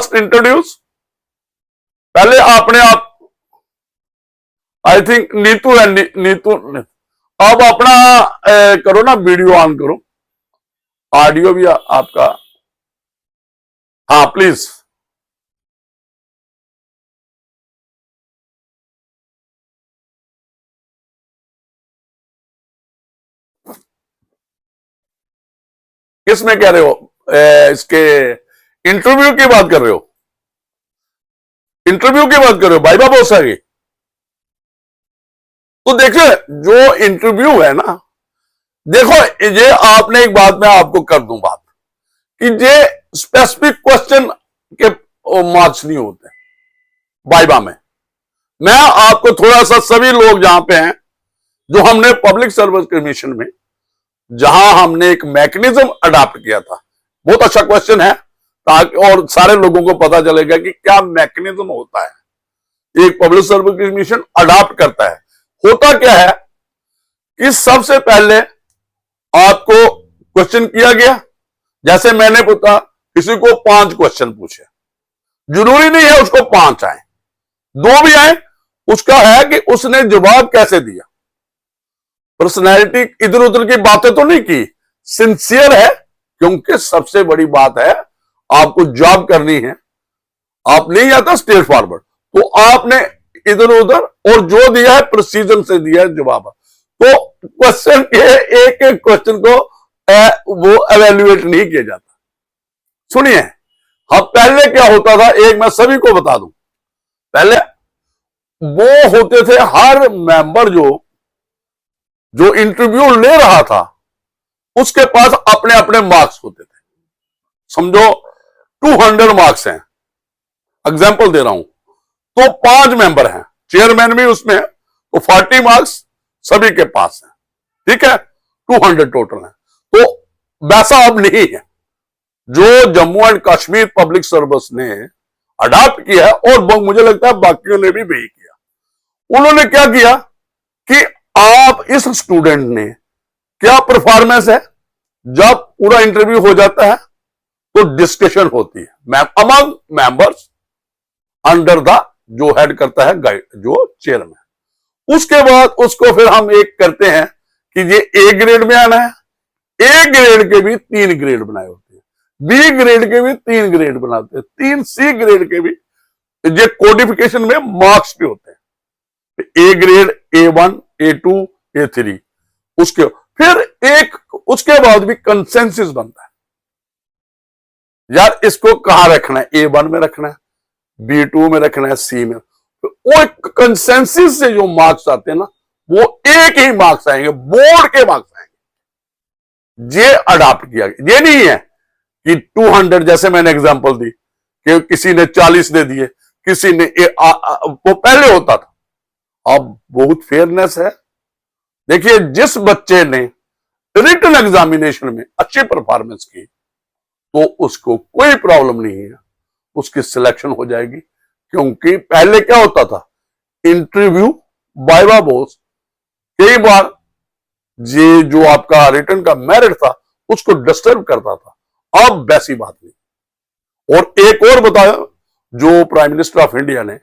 First introduce, पहले आपने आप, आई थिंक नीतू है, नीतू, अब अपना करो ना, वीडियो ऑन करो, ऑडियो भी आपका, हाँ प्लीज। किसमें कह रहे हो? इसके इंटरव्यू की बात कर रहे हो? इंटरव्यू की बात कर रहे हो? भाई बहुत सारी। तो देखिए जो इंटरव्यू है ना, देखो ये आपने एक बात मैं आपको कर दूं बात, कि ये स्पेसिफिक क्वेश्चन के मार्क्स नहीं होते वाइवा में। मैं आपको थोड़ा सा, सभी लोग जहां पे हैं, जो हमने पब्लिक सर्विस कमीशन में जहां हमने एक मैकेनिज्म अडॉप्ट किया था, बहुत अच्छा क्वेश्चन है, ताकि और सारे लोगों को पता चलेगा कि क्या मैकेनिज्म होता है एक पब्लिक सर्विस कमीशन अडॉप्ट करता है। होता क्या है कि सबसे पहले आपको क्वेश्चन किया गया, जैसे मैंने पूछा, किसी को 5 क्वेश्चन पूछे, जरूरी नहीं है उसको 5 आए, 2 भी आए, उसका है कि उसने जवाब कैसे दिया, पर्सनैलिटी इधर उधर की बातें तो नहीं की, सिंसियर है, क्योंकि सबसे बड़ी बात है आपको जॉब करनी है, आप नहीं आता स्ट्रेट फॉरवर्ड, तो आपने इधर उधर और जो दिया है प्रिसीजन से दिया है जवाब। तो क्वेश्चन के एक एक क्वेश्चन को वो एवेल्युएट नहीं किया जाता। सुनिए, हम पहले क्या होता था, एक मैं सभी को बता दूं, पहले वो होते थे हर मेंबर जो इंटरव्यू ले रहा था उसके पास अपने अपने मार्क्स होते थे। समझो 200 मार्क्स हैं, एग्जांपल दे रहा हूं, तो 5 मेंबर हैं, चेयरमैन भी उसमें है, तो 40 मार्क्स सभी के पास है, ठीक है, 200 टोटल है। तो वैसा अब नहीं है, जो Jammu and Kashmir public service ने अडॉप्ट किया है, और मुझे लगता है बाकियों ने भी वही किया। उन्होंने क्या किया कि आप इस स्टूडेंट ने क्या परफॉर्मेंस है, जब पूरा इंटरव्यू हो जाता है तो डिस्कशन होती है अमंग मेंबर्स अंडर द, जो हेड करता है गाइड, जो चेयरमैन। उसके बाद उसको फिर हम एक करते हैं कि ये ए ग्रेड में आना है, ए ग्रेड के भी 3 ग्रेड बनाए होते हैं, बी ग्रेड के भी 3 ग्रेड बनाते हैं, 3 सी ग्रेड के भी, ये कोडिफिकेशन में मार्क्स भी होते हैं, A grade, A1, A2, A3, उसके फिर एक, उसके बाद भी कंसेंसस बनता है, यार इसको कहां रखना है, A1 में रखना है, B2 में रखना है, C में, तो वो कंसेंसस से जो मार्क्स आते हैं ना, वो एक ही मार्क्स आएंगे, बोर्ड के मार्क्स आएंगे। ये अडॉप्ट किया गया, ये नहीं है कि 200, जैसे मैंने एग्जांपल दी कि किसी ने 40 दे दिए, किसी ने वो पहले होता था, अब बहुत फेयरनेस है। देखिए, जिस बच्चे ने रिटन एग्जामिनेशन में अच्छी परफॉर्मेंस की तो उसको कोई प्रॉब्लम नहीं है, उसकी सिलेक्शन हो जाएगी, क्योंकि पहले क्या होता था, इंटरव्यू वाइवा बोस कई बार ये जो आपका रिटन का मेरिट था उसको डिस्टर्ब करता था, अब वैसी बात नहीं। और एक और बताया, जो प्राइम मिनिस्टर ऑफ इंडिया ने,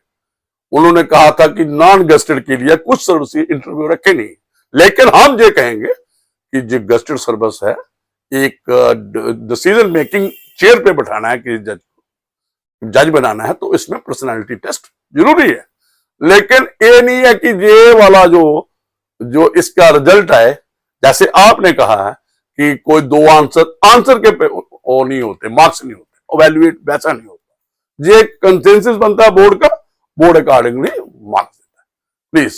उन्होंने कहा था कि नॉन गेस्टेड के लिए कुछ सर्विस इंटरव्यू रखे नहीं, लेकिन हम ये कहेंगे कि जो गेस्टेड सर्विस है, एक डिसीजन मेकिंग चेयर पे बैठाना है कि जज बनाना है, तो इसमें पर्सनालिटी टेस्ट जरूरी है। लेकिन ये नहीं है कि ये वाला जो इसका रिजल्ट है, जैसे आपने कहा है कि कोई 2 आंसर के पे वो नहीं होते, मार्क्स नहीं होते, इवैल्यूएट वैसा नहीं होता, ये कंसेंसस बनता है बोर्ड का, बोर्ड अकॉर्डिंगली मार्क्स देता है। Please,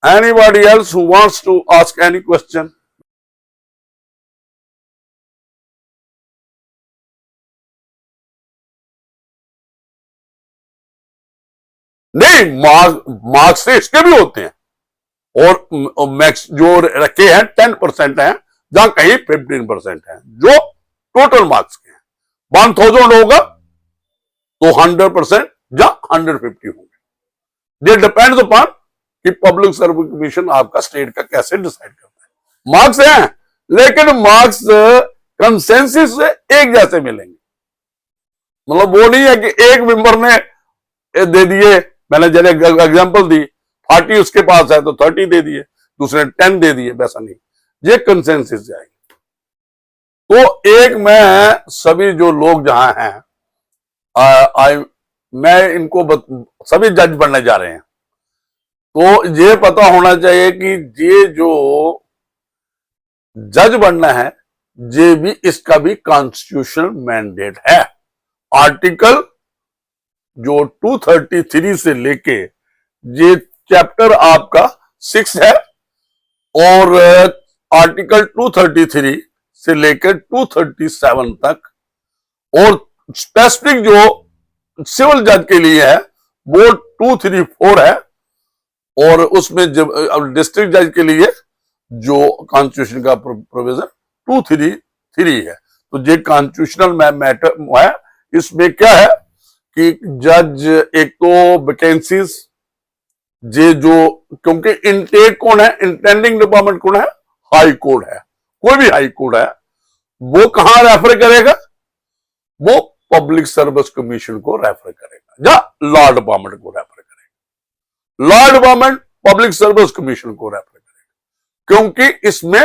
anybody else who wants to ask any question? नहीं, मार्क्स से इसके भी होते हैं, और मैक्स जो रखे हैं 10% हैं, जहां कहीं 15% है, जो टोटल मार्क्स के हैं। 1000 होगा तो 100% या 150 होंगे। ये डिपेंड्स अपॉन कि पब्लिक सर्विस कमीशन आपका स्टेट का कैसे डिसाइड करता है। मार्क्स हैं, लेकिन मार्क्स कंसेंसस से एक जैसे मिलेंगे। मतलब वो नहीं है कि एक मेंबर ने दे दिए, मैंने जैसे एग्जांपल दी 40 उसके पास है तो 30 दे दिए, दूसरे 10 दे दिए, वैसा नहीं, ये कंसेंसस जाएंगे। तो एक मैं सभी जो लोग जहां हैं मैं इनको सभी जज बनने जा रहे हैं, तो ये पता होना चाहिए कि ये जो जज बनना है ये भी इसका भी कॉन्स्टिट्यूशनल मैंडेट है। आर्टिकल जो 233 से लेके ये चैप्टर आपका 6 है, और आर्टिकल 233 से लेकर 237 तक, और स्पेसिफिक जो सिविल जज के लिए है वो 234 है, और उसमें जब डिस्ट्रिक्ट जज के लिए जो कॉन्स्टिट्यूशन का प्रोविजन 233 है। तो ये कॉन्स्टिट्यूशनल मैटर है। इसमें क्या है कि जज एक तो वैकेंसीज जे जो, क्योंकि इंटेक कौन है, इंटेंडिंग डिपार्टमेंट कौन है, हाई कोर्ट है, कोई भी हाई कोर्ट है, वो कहां रेफर करेगा, वो पब्लिक सर्विस कमीशन को रेफर करेगा या लॉ डिपार्टमेंट को रेफर करेगा। Law department public service commission को रेफर करेगा, क्योंकि इसमें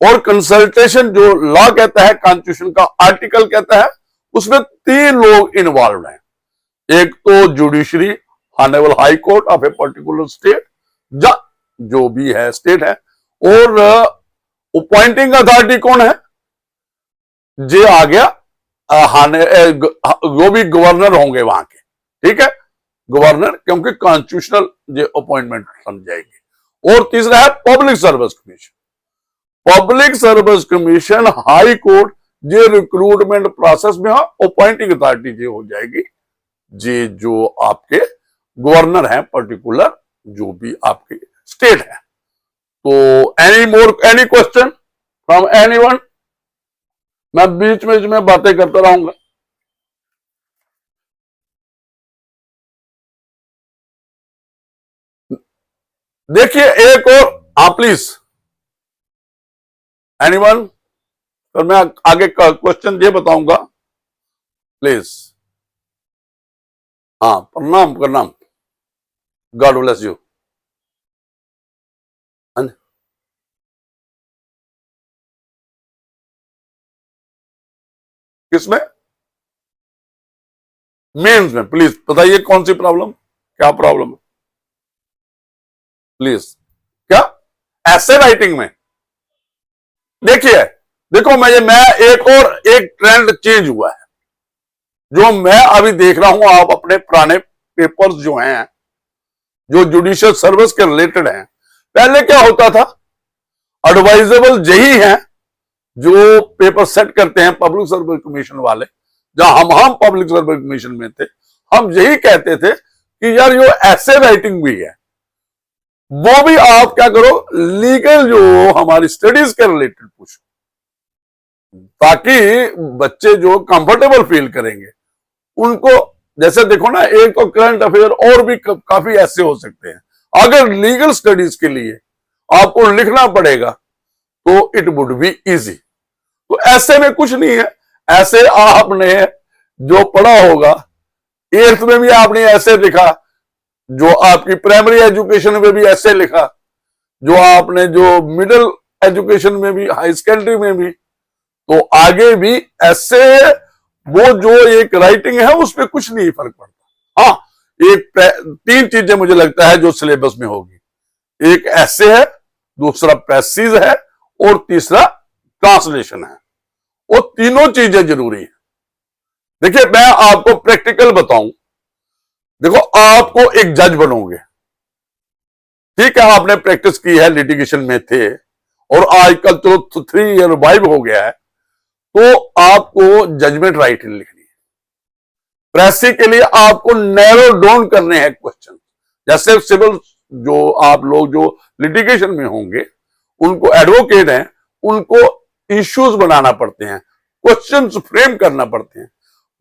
और कंसल्टेशन जो लॉ कहता है, कॉन्स्टिट्यूशन का आर्टिकल कहता है, उसमें 3 लोग इन्वॉल्व हैं। एक तो judiciary, honourable high court of a particular state या जो भी है स्टेट है, और अपॉइंटिंग अथॉरिटी कौन है, जे आ गया जो भी गवर्नर होंगे वहां के, ठीक है, गवर्नर, क्योंकि कॉन्स्टिट्यूशनल जो अपॉइंटमेंट समझाएगी। और तीसरा है public service commission. Public service commission high court जे रिक्रूटमेंट प्रोसेस में अपॉइंटिंग अथॉरिटी जो हो जाएगी, जे जो आपके गवर्नर है पर्टिकुलर जो भी आपके स्टेट है। तो एनी क्वेश्चन फ्रॉम एनीवन? मैं बीच में बातें करता रहूंगा। देखिए एक और, हाँ प्लीज एनीवन, तो मैं आगे का क्वेश्चन ये बताऊंगा प्लीज। हाँ, प्रणाम प्रणाम, गॉड ब्लेस यू। किसमें? मेंस में। प्लीज बताइए कौन सी प्रॉब्लम, क्या प्रॉब्लम है प्लीज। क्या ऐसे राइटिंग में? देखिए, देखो मैं एक ट्रेंड चेंज हुआ है जो मैं अभी देख रहा हूं। आप अपने पुराने पेपर्स जो हैं, जो जुडिशियल सर्विस के रिलेटेड हैं, पहले क्या होता था, एडवाइजेबल यही है जो पेपर सेट करते हैं पब्लिक सर्विस कमीशन वाले, जहां हम पब्लिक सर्विस कमीशन में थे, हम यही कहते थे कि यार ये ऐसे राइटिंग भी है, वो भी आप क्या करो, लीगल जो हमारी स्टडीज के रिलेटेड पूछो, ताकि बच्चे जो कंफर्टेबल फील करेंगे उनको। जैसे देखो ना, एक तो करंट अफेयर और भी काफी ऐसे हो सकते हैं। अगर लीगल स्टडीज के लिए आपको लिखना पड़ेगा तो इट वुड बी इजी। तो ऐसे में कुछ नहीं है, ऐसे आपने जो पढ़ा होगा 8th में भी आपने ऐसे लिखा, जो आपकी प्राइमरी एजुकेशन में भी ऐसे लिखा, जो आपने जो मिडिल एजुकेशन में भी, हाई सेकेंडरी में भी, तो आगे भी ऐसे वो जो एक राइटिंग है उसमें कुछ नहीं फर्क पड़ता। हाँ, एक 3 चीजें मुझे लगता है जो सिलेबस में होगी। एक ऐसे है, दूसरा पैसेज है, और तीसरा ट्रांसलेशन है। वो तीनों चीजें जरूरी है। देखिए मैं आपको प्रैक्टिकल बताऊं। देखो, आपको एक जज बनोगे, ठीक है, आपने प्रैक्टिस की है, लिटिगेशन में थे, और आजकल तो 3 ईयर वाइब हो गया है, तो आपको जजमेंट राइट लिखनी है। प्रेसी के लिए आपको नैरो डाउन करने हैं क्वेश्चन। जैसे सिविल जो आप लोग जो लिटिगेशन में होंगे, उनको एडवोकेट हैं, उनको इश्यूज बनाना पड़ते हैं, क्वेश्चंस फ्रेम करना पड़ते हैं।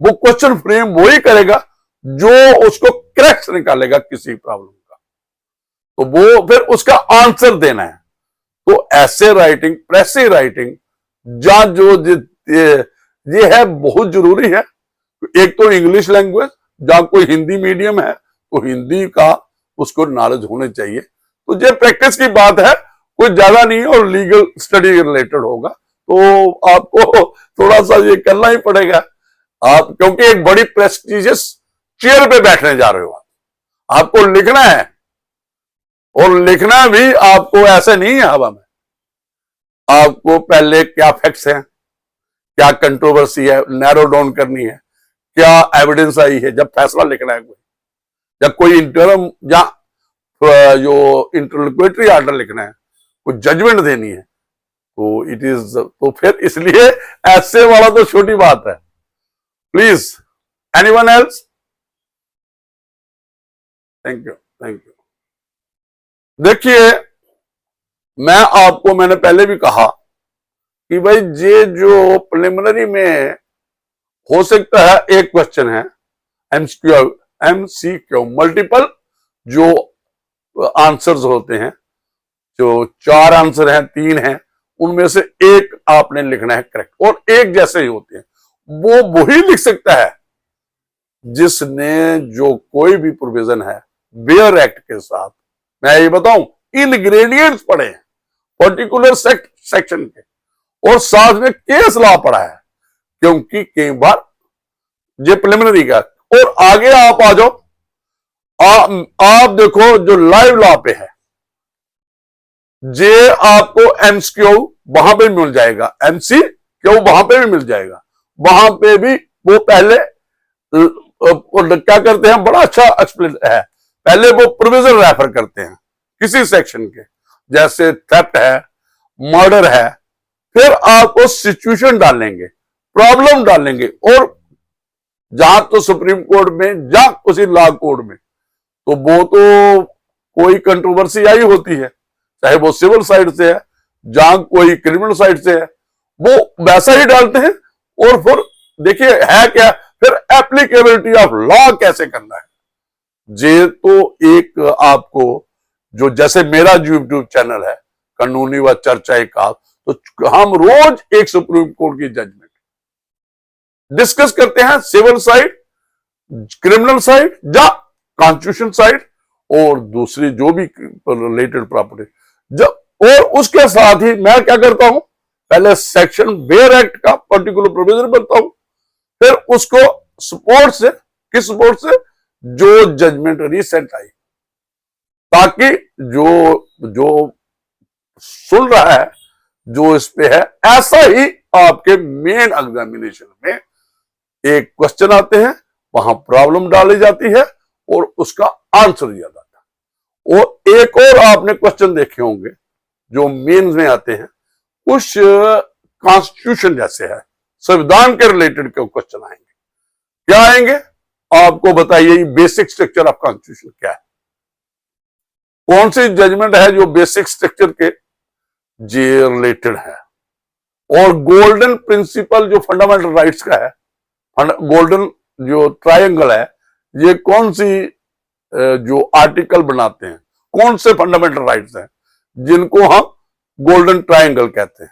वो क्वेश्चन फ्रेम वही करेगा जो उसको क्रैक्स निकालेगा किसी प्रॉब्लम का, तो वो फिर उसका आंसर देना है। तो ऐसे राइटिंग, प्रेसी राइटिंग जहां ये है बहुत जरूरी है। एक तो इंग्लिश लैंग्वेज, जहां कोई हिंदी मीडियम है तो हिंदी का उसको नॉलेज होने चाहिए। तो ये प्रैक्टिस की बात है, कोई ज्यादा नहीं है, और लीगल स्टडी रिलेटेड होगा तो आपको थोड़ा सा ये करना ही पड़ेगा आप, क्योंकि एक बड़ी प्रेस्टिजियस चेयर पे बैठने जा रहे हो, आपको लिखना है, और लिखना भी आपको ऐसे नहीं है हवा में। आपको पहले क्या फैक्ट्स हैं, क्या कंट्रोवर्सी है, नैरो डाउन करनी है, क्या एविडेंस आई है जब फैसला लिखना है, कोई जब कोई इंटरम या जो इंटरलोक्यूटरी आर्डर लिखना है, कोई जजमेंट देनी है, तो इट इज, तो फिर इसलिए ऐसे वाला तो छोटी बात है। Please, anyone else? Thank you, thank you. देखिए, मैंने पहले भी कहा कि भाई ये जो प्रिलिमिनरी में हो सकता है, एक क्वेश्चन है एमसीक्यू, मल्टीपल जो आंसर्स होते हैं, जो 4 आंसर हैं, 3 हैं, उनमें से एक आपने लिखना है करेक्ट, और एक जैसे ही होते हैं। वो वही लिख सकता है जिसने जो कोई भी प्रोविजन है बेयर एक्ट के साथ, मैं ये बताऊं, इनग्रेडिएंट्स पढ़े हैं पर्टिकुलर सेक्शन के, और साथ में केस लॉ पढ़ा है, क्योंकि कई बार ये प्रिलिमिनरी का, और आगे आप आ जाओ, आप देखो जो लाइव लॉ पे है, जे आपको एमसीक्यू वहां पे मिल जाएगा, एमसीक्यू वहां पे भी मिल जाएगा, वहां पे भी वो पहले क्या करते हैं, बड़ा अच्छा एक्सप्लेन है, पहले वो प्रोविजन रेफर करते हैं किसी सेक्शन के, जैसे थेफ्ट है, मर्डर है, फिर आपको सिचुएशन डालेंगे, प्रॉब्लम डालेंगे, और जहां तो सुप्रीम कोर्ट में या किसी लॉ कोर्ट में, तो वो तो कोई कंट्रोवर्सी आई होती है, चाहे वो सिविल साइड से है, जहां कोई क्रिमिनल साइड से है, वो वैसा ही डालते हैं। और फिर देखिए है क्या, फिर एप्लीकेबिलिटी ऑफ लॉ कैसे करना है, ये तो एक आपको, जो जैसे मेरा यूट्यूब चैनल है कानूनी व चर्चा का, तो हम रोज एक सुप्रीम कोर्ट की जजमेंट डिस्कस करते हैं, सिविल साइड, क्रिमिनल साइड या कॉन्स्टिट्यूशन साइड, और दूसरी जो भी रिलेटेड प्रॉपर्टी, जब, और उसके साथ ही मैं क्या करता हूं, पहले सेक्शन बेयर एक्ट का पर्टिकुलर प्रोविजन बनता हूं, फिर उसको सपोर्ट से, किस सपोर्ट से, जो जजमेंट रिसेंट आई, ताकि जो सुन रहा है, जो इस पे है, ऐसा ही आपके मेन एग्जामिनेशन में एक क्वेश्चन आते हैं, वहां प्रॉब्लम डाली जाती है और उसका आंसर दिया जाता है। और एक और आपने क्वेश्चन देखे होंगे जो मेंस में आते हैं, कुछ कॉन्स्टिट्यूशन जैसे है, संविधान के रिलेटेड के क्वेश्चन आएंगे। क्या आएंगे आपको बताइए, बेसिक स्ट्रक्चर ऑफ कॉन्स्टिट्यूशन क्या है, कौन सी जजमेंट है जो बेसिक स्ट्रक्चर के जे रिलेटेड है, और गोल्डन प्रिंसिपल जो फंडामेंटल राइट्स का है, गोल्डन जो ट्रायंगल है, ये कौन सी जो आर्टिकल बनाते हैं, कौन से फंडामेंटल राइट्स हैं जिनको हम गोल्डन ट्रायंगल कहते हैं,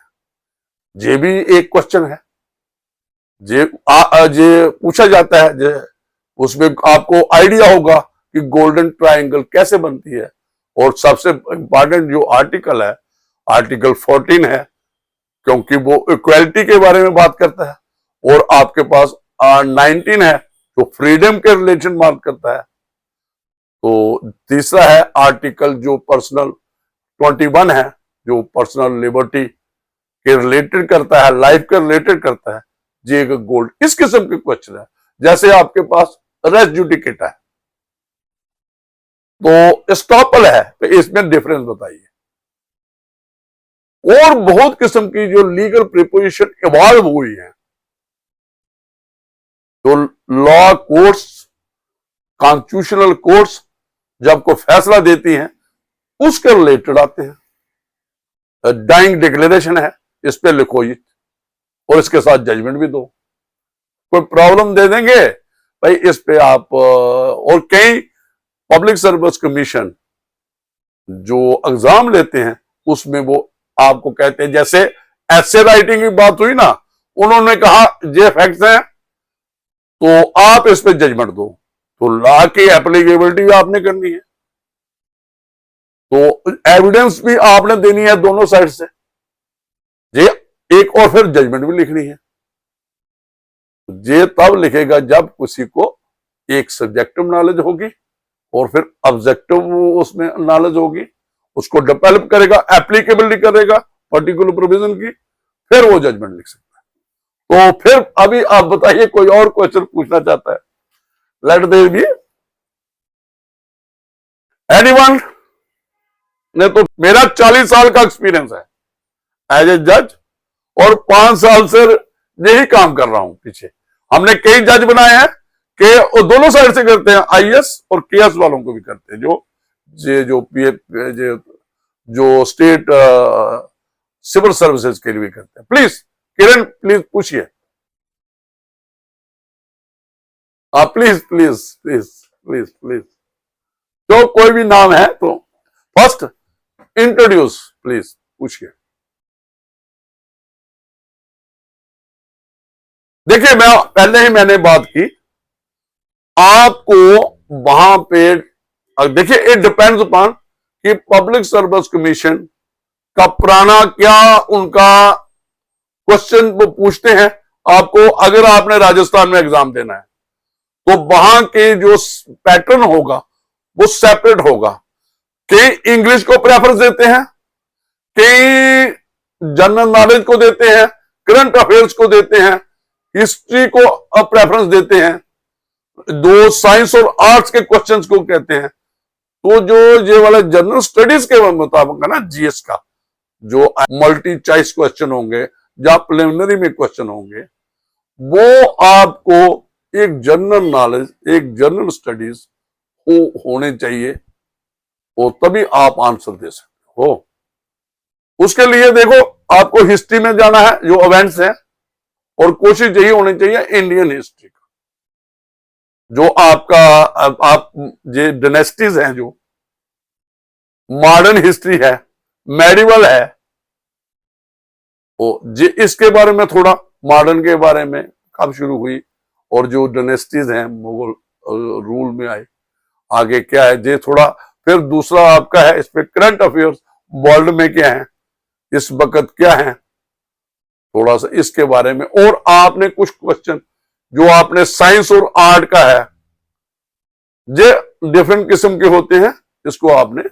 ये भी एक क्वेश्चन है, ये पूछा जाता है। जे उसमें आपको आइडिया होगा कि गोल्डन ट्रायंगल कैसे बनती है, और सबसे इंपॉर्टेंट जो आर्टिकल है, आर्टिकल 14 है, क्योंकि वो इक्वालिटी के बारे में बात करता है, और आपके पास 19 है जो फ्रीडम के रिलेशन बात करता है। तो तीसरा है आर्टिकल जो पर्सनल 21 है, जो पर्सनल लिबर्टी के रिलेटेड करता है, लाइफ के रिलेटेड करता है। ये गोल्ड इस किस्म के क्वेश्चन है। जैसे आपके पास रेस जुडिकेटा है, तो एस्टॉपल है, तो इसमें डिफरेंस बताइए। और बहुत किस्म की जो लीगल प्रिपोजिशन इवॉल्व हुई है, तो लॉ कोर्ट्स, कॉन्स्टिट्यूशनल कोर्ट्स जब को फैसला देती हैं, उसके रिलेटेड आते हैं। डाइंग डिक्लेरेशन है, इस पे लिखो ये, और इसके साथ जजमेंट भी दो। कोई प्रॉब्लम दे देंगे भाई इस पे आप, और कई पब्लिक सर्विस कमीशन जो एग्जाम लेते हैं, उसमें वो आपको कहते हैं, जैसे ऐसे राइटिंग की बात हुई ना, उन्होंने कहा ये फैक्ट्स हैं तो आप इस पे जजमेंट दो, तो लॉ की एप्लीकेबिलिटी आपने करनी है, तो एविडेंस भी आपने देनी है दोनों साइड से, ये एक और फिर जजमेंट भी लिखनी है। ये तब लिखेगा जब किसी को एक सब्जेक्टिव नॉलेज होगी और फिर ऑब्जेक्टिव उसमें नॉलेज होगी, उसको डेवलप करेगा, एप्लीकेबिलिटी करेगा पर्टिकुलर प्रोविजन की, फिर वो जजमेंट लिख सकता है। तो फिर अभी आप बताइए, कोई और क्वेश्चन पूछना चाहता है? लेट देयर बी एनीवन ने, तो मेरा 40 साल का एक्सपीरियंस है एज ए जज और 5 साल से यही काम कर रहा हूं पीछे। हमने कई जज बनाए हैं कि वो दोनों साइड से करते हैं, आईएएस और केएस वालों को भी करते हैं, जो स्टेट सिविल सर्विसेज के लिए भी करते हैं। प्लीज किरण, प्लीज पूछिए आप, please please please please please, तो कोई भी नाम है तो फर्स्ट इंट्रोड्यूस, प्लीज पूछिए। देखिए, मैं पहले ही मैंने बात की, आपको वहां पे देखिए, इट डिपेंड्स अपॉन कि पब्लिक सर्विस कमीशन का पुराना क्या उनका क्वेश्चन वो पूछते हैं आपको। अगर आपने राजस्थान में एग्जाम देना है तो वहां के जो पैटर्न होगा वो सेपरेट होगा। कई इंग्लिश को प्रेफरेंस देते हैं, कई जनरल नॉलेज को देते हैं, करंट अफेयर्स को देते हैं, हिस्ट्री को प्रेफरेंस देते हैं, दो साइंस और आर्ट्स के क्वेश्चंस को कहते हैं। तो जो ये वाला जनरल स्टडीज के मुताबिक है ना, जीएस का जो मल्टी चॉइस क्वेश्चन होंगे या प्रिलिमिनरी में क्वेश्चन होंगे, वो आपको एक जनरल नॉलेज, एक जनरल स्टडीज होने चाहिए और तभी आप आंसर दे सकते हो। उसके लिए देखो, आपको हिस्ट्री में जाना है, जो इवेंट्स हैं, और कोशिश यही होनी चाहिए इंडियन हिस्ट्री का, जो आपका आप ये डायनेस्टीज हैं, जो मॉडर्न हिस्ट्री है, मेडिवल है, जी इसके बारे में थोड़ा, मॉडर्न के बारे में कब शुरू हुई और जो डायनेस्टीज हैं मुगल रूल में आए, आगे क्या है ये थोड़ा। फिर दूसरा आपका है इस पे करंट अफेयर्स, वर्ल्ड में क्या है इस वक्त, क्या है, थोड़ा सा इसके बारे में। और आपने कुछ क्वेश्चन जो आपने साइंस और आर्ट का है, ये डिफरेंट किस्म के होते हैं, इसको आपने